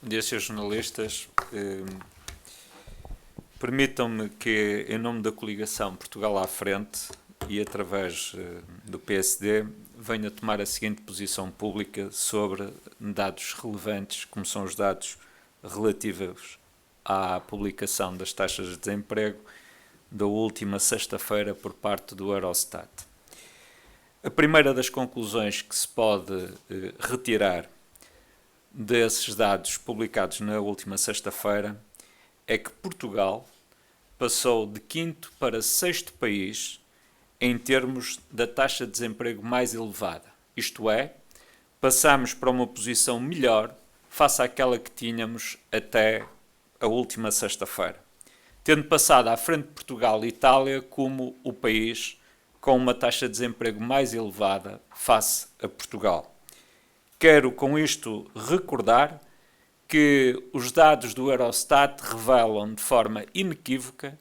dia, senhores jornalistas. Permitam-me que, em nome da coligação Portugal à Frente e através do PSD, venha tomar a seguinte posição pública sobre dados relevantes, como são os dados relativos à publicação das taxas de desemprego da última sexta-feira por parte do Eurostat. A primeira das conclusões que se pode retirar desses dados publicados na última sexta-feira é que Portugal passou de quinto para sexto país em termos da taxa de desemprego mais elevada. Isto é, passamos para uma posição melhor face àquela que tínhamos até a última sexta-feira, tendo passado à frente de Portugal e Itália como o país com uma taxa de desemprego mais elevada face a Portugal. Quero com isto recordar que os dados do Eurostat revelam de forma inequívoca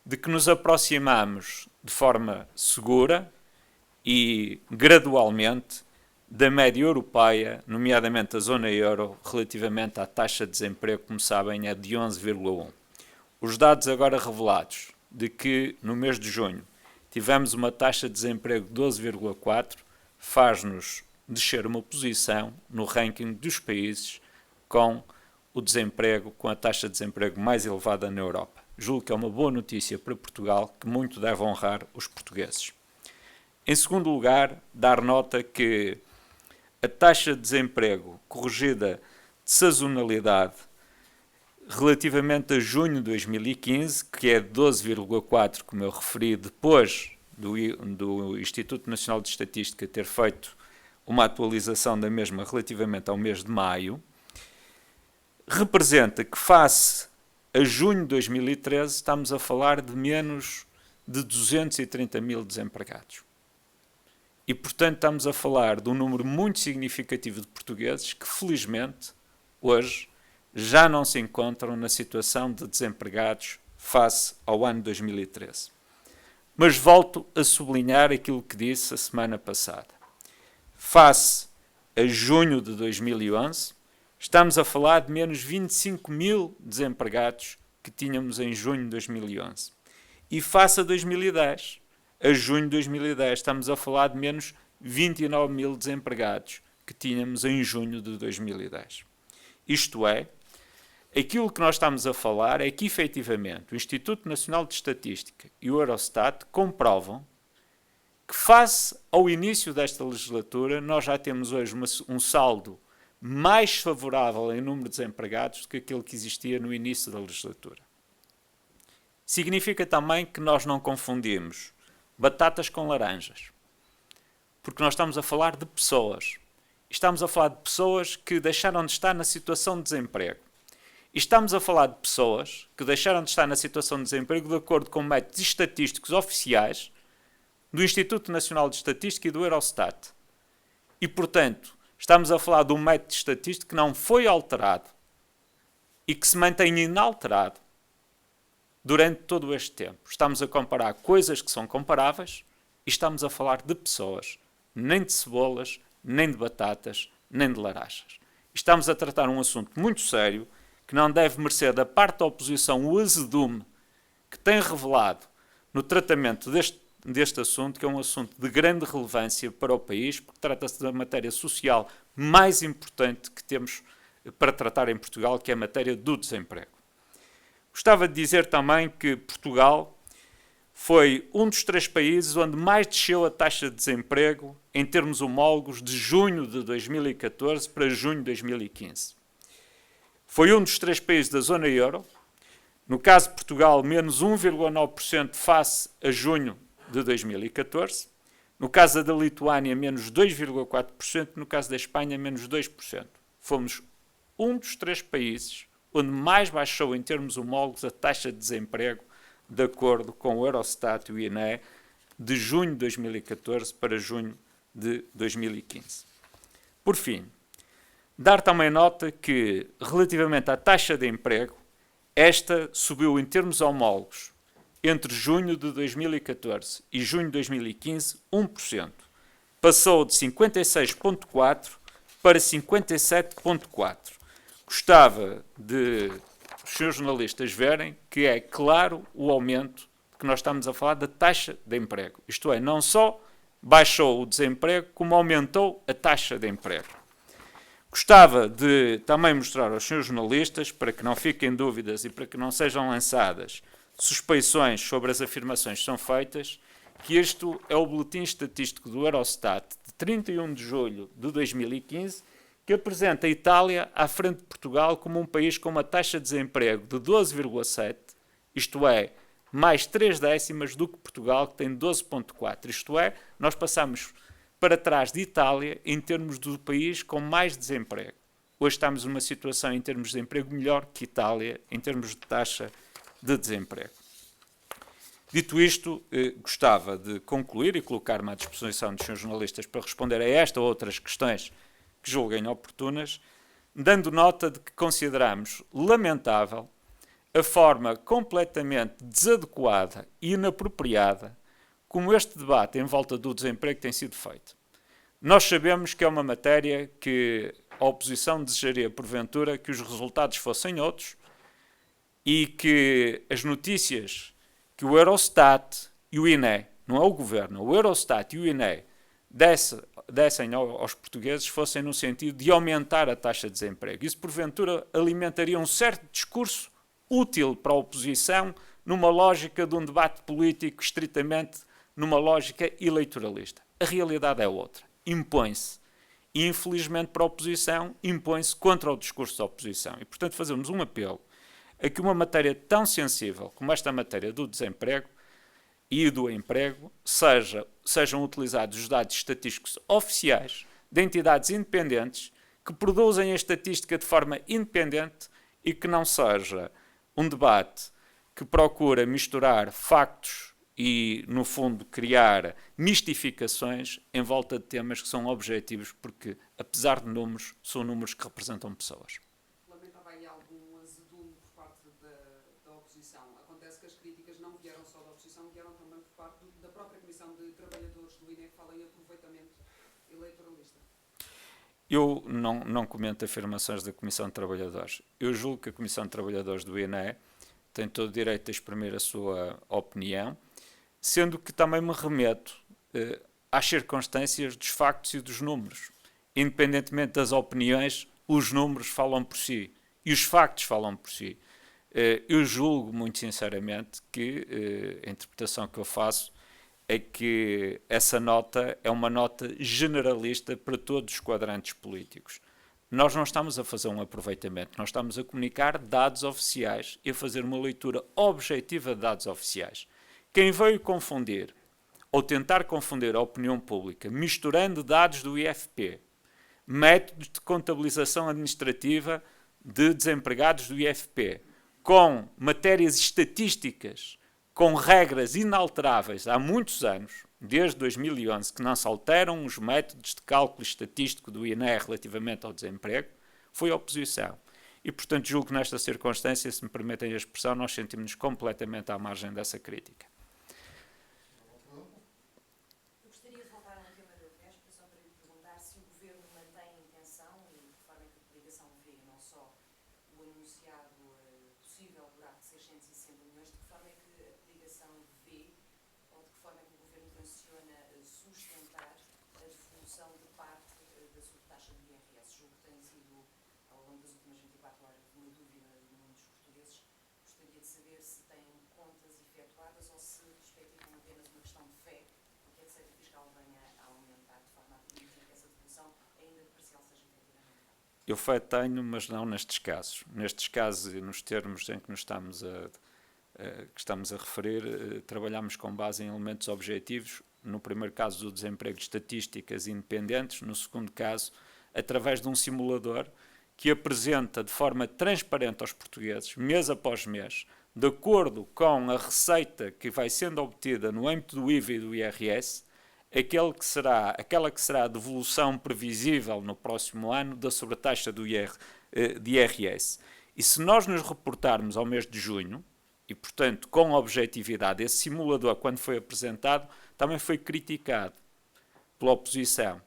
de que nos aproximamos de forma segura e gradualmente da média europeia, nomeadamente a zona euro, relativamente à taxa de desemprego, como sabem, é de 11,1. Os dados agora revelados de que no mês de junho tivemos uma taxa de desemprego de 12,4 faz-nos descer uma posição no ranking dos países com o desemprego, com a taxa de desemprego mais elevada na Europa. Julgo que é uma boa notícia para Portugal, que muito deve honrar os portugueses. Em segundo lugar, dar nota que a taxa de desemprego corrigida de sazonalidade relativamente a junho de 2015, que é de 12,4, como eu referi, depois do Instituto Nacional de Estatística ter feito uma atualização da mesma relativamente ao mês de maio, representa que face a junho de 2013 estamos a falar de menos de 230 mil desempregados. E, portanto, estamos a falar de um número muito significativo de portugueses que, felizmente, hoje já não se encontram na situação de desempregados face ao ano 2013. Mas volto a sublinhar aquilo que disse a semana passada. Face a junho de 2011, estamos a falar de menos 25 mil desempregados que tínhamos em junho de 2011. E face a 2010, a junho de 2010, estamos a falar de menos 29 mil desempregados que tínhamos em junho de 2010. Isto é, aquilo que nós estamos a falar é que, efetivamente, o Instituto Nacional de Estatística e o Eurostat comprovam que, face ao início desta legislatura, nós já temos hoje um saldo mais favorável em número de desempregados do que aquele que existia no início da legislatura. Significa também que nós não confundimos batatas com laranjas, porque nós estamos a falar de pessoas. Estamos a falar de pessoas que deixaram de estar na situação de desemprego. E estamos a falar de pessoas que deixaram de estar na situação de desemprego de acordo com métodos estatísticos oficiais do Instituto Nacional de Estatística e do Eurostat. E, portanto, estamos a falar de um método estatístico que não foi alterado e que se mantém inalterado durante todo este tempo. Estamos a comparar coisas que são comparáveis e estamos a falar de pessoas, nem de cebolas, nem de batatas, nem de laranjas. Estamos a tratar um assunto muito sério que não deve merecer da parte da oposição o azedume que tem revelado no tratamento deste assunto, que é um assunto de grande relevância para o país, porque trata-se da matéria social mais importante que temos para tratar em Portugal, que é a matéria do desemprego. Gostava de dizer também que Portugal foi um dos 3 países onde mais desceu a taxa de desemprego em termos homólogos de junho de 2014 para junho de 2015. Foi um dos 3 países da zona euro, no caso de Portugal, menos 1,9% face a junho de 2014, no caso da Lituânia, menos 2,4%, no caso da Espanha, menos 2%. Fomos um dos 3 países onde mais baixou em termos homólogos a taxa de desemprego, de acordo com o Eurostat e o INE, de junho de 2014 para junho de 2015. Por fim, dar também nota que, relativamente à taxa de emprego, esta subiu em termos homólogos entre junho de 2014 e junho de 2015, 1%. Passou de 56,4% para 57,4%. Gostava de os senhores jornalistas verem que é claro o aumento que nós estamos a falar da taxa de emprego. Isto é, não só baixou o desemprego, como aumentou a taxa de emprego. Gostava de também mostrar aos senhores jornalistas, para que não fiquem dúvidas e para que não sejam lançadas suspeições sobre as afirmações que são feitas, que isto é o boletim estatístico do Eurostat de 31 de julho de 2015, que apresenta a Itália à frente de Portugal como um país com uma taxa de desemprego de 12,7, isto é, mais 3 décimas do que Portugal, que tem 12,4. Isto é, nós passamos para trás de Itália em termos do país com mais desemprego. Hoje estamos numa situação em termos de desemprego melhor que Itália em termos de taxa de desemprego. Dito isto, gostava de concluir e colocar-me à disposição dos senhores jornalistas para responder a esta ou outras questões que julguem oportunas, dando nota de que consideramos lamentável a forma completamente desadequada e inapropriada como este debate em volta do desemprego tem sido feito. Nós sabemos que é uma matéria que a oposição desejaria, porventura, que os resultados fossem outros e que as notícias que o Eurostat e o INE, não é o Governo, o Eurostat e o INE dessem aos portugueses fossem no sentido de aumentar a taxa de desemprego. Isso, porventura, alimentaria um certo discurso útil para a oposição numa lógica de um debate político estritamente numa lógica eleitoralista. A realidade é outra. Impõe-se. E, infelizmente, para a oposição, impõe-se contra o discurso da oposição. E, portanto, fazemos um apelo a que uma matéria tão sensível como esta matéria do desemprego e do emprego sejam utilizados os dados estatísticos oficiais de entidades independentes que produzem a estatística de forma independente e que não seja um debate que procura misturar factos e, no fundo, criar mistificações em volta de temas que são objetivos, porque, apesar de números, são números que representam pessoas. Lamentava aí algum azedume por parte da oposição. Acontece que as críticas não vieram só da oposição, vieram também por parte da própria Comissão de Trabalhadores do INE, que fala em aproveitamento eleitoralista. Eu não comento afirmações da Comissão de Trabalhadores. Eu julgo que a Comissão de Trabalhadores do INE tem todo o direito de exprimir a sua opinião, sendo que também me remeto às circunstâncias dos factos e dos números. Independentemente das opiniões, os números falam por si e os factos falam por si. Eu julgo, muito sinceramente, que a interpretação que eu faço é que essa nota é uma nota generalista para todos os quadrantes políticos. Nós não estamos a fazer um aproveitamento, nós estamos a comunicar dados oficiais e a fazer uma leitura objetiva de dados oficiais. Quem veio confundir, ou tentar confundir a opinião pública, misturando dados do IFP, métodos de contabilização administrativa de desempregados do IFP, com matérias estatísticas, com regras inalteráveis há muitos anos, desde 2011, que não se alteram os métodos de cálculo estatístico do INE relativamente ao desemprego, foi a oposição. E, portanto, julgo que nesta circunstância, se me permitem a expressão, nós sentimos-nos completamente à margem dessa crítica. Eu gostaria de voltar a um tema da véspera, só para lhe perguntar se o Governo mantém a intenção e de que forma é que a coligação vê não só o anunciado possível buraco de 660 milhões, de que forma é que a coligação vê ou de que forma é que o Governo tenciona sustentar a devolução de parte da subtaxa do IRS. Julgo que tem sido, ao longo das últimas 24 horas, uma dúvida de muitos portugueses. Gostaria de saber se têm contas efetuadas ou se respectivam apenas uma questão de fé, porque a receita fiscal venha a aumentar de forma a permitir que essa devolução, ainda que parcial, seja efetivamente feita. Eu fé tenho, mas não nestes casos. Nestes casos e nos termos em que nos estamos a referir, trabalhamos com base em elementos objetivos. No primeiro caso, do desemprego, de estatísticas independentes. No segundo caso, através de um simulador que apresenta de forma transparente aos portugueses, mês após mês, de acordo com a receita que vai sendo obtida no âmbito do IVA e do IRS, aquela que será a devolução previsível no próximo ano da sobretaxa de IRS. E se nós nos reportarmos ao mês de junho, e portanto com objetividade, esse simulador, quando foi apresentado, também foi criticado pela oposição.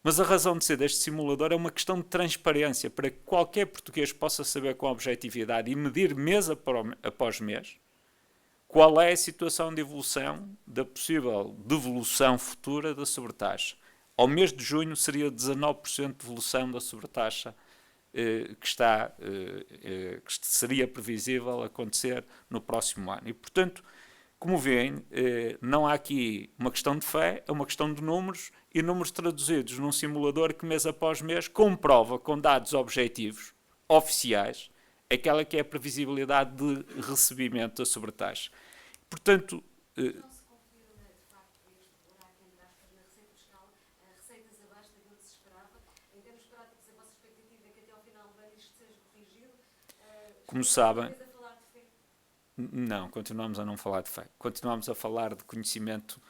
Mas a razão de ser deste simulador é uma questão de transparência, para que qualquer português possa saber com objetividade e medir mês após mês qual é a situação de evolução da possível devolução futura da sobretaxa. Ao mês de junho seria 19% de devolução da sobretaxa que seria previsível acontecer no próximo ano. E, portanto, como veem, não há aqui uma questão de fé, é uma questão de números, e números traduzidos num simulador que mês após mês comprova com dados objetivos, oficiais, aquela que é a previsibilidade de recebimento da sobretaxa. Portanto, Não se confirma, de facto, este buraco, entre aspas, na receita fiscal, receitas abaixo daquilo que se esperava. Em termos práticos, a vossa expectativa é que até ao final do ano isto seja corrigido? como sabem, A falar de fé? não, continuamos a não falar de fé. Continuamos a falar de conhecimento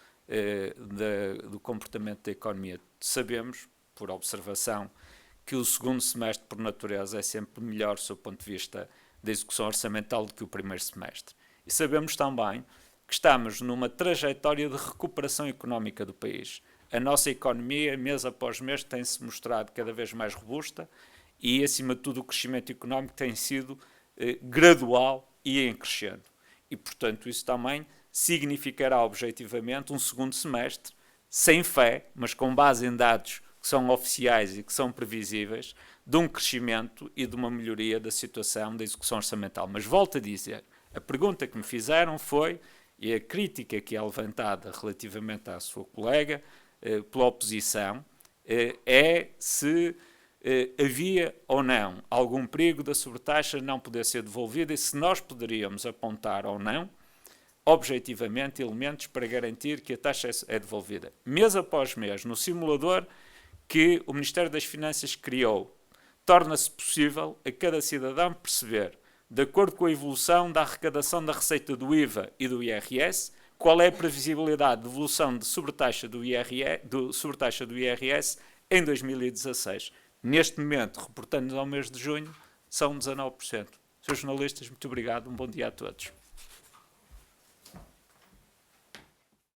do comportamento da economia. Sabemos, por observação, que o segundo semestre, por natureza, é sempre melhor do seu ponto de vista da execução orçamental do que o primeiro semestre. E sabemos também que estamos numa trajetória de recuperação económica do país. A nossa economia, mês após mês, tem-se mostrado cada vez mais robusta e, acima de tudo, o crescimento económico tem sido gradual e em crescendo. E, portanto, isso também significará objetivamente um segundo semestre sem fé, mas com base em dados que são oficiais e que são previsíveis, de um crescimento e de uma melhoria da situação da execução orçamental. Mas volto a dizer, a pergunta que me fizeram foi, e a crítica que é levantada relativamente à sua colega pela oposição, é se havia ou não algum perigo da sobretaxa não poder ser devolvida e se nós poderíamos apontar ou não, objetivamente, elementos para garantir que a taxa é devolvida. Mês após mês, no simulador que o Ministério das Finanças criou, torna-se possível a cada cidadão perceber, de acordo com a evolução da arrecadação da receita do IVA e do IRS, qual é a previsibilidade de evolução de sobretaxa do IRS em 2016. Neste momento, reportando ao mês de junho, são 19%. Senhores jornalistas, muito obrigado. Um bom dia a todos.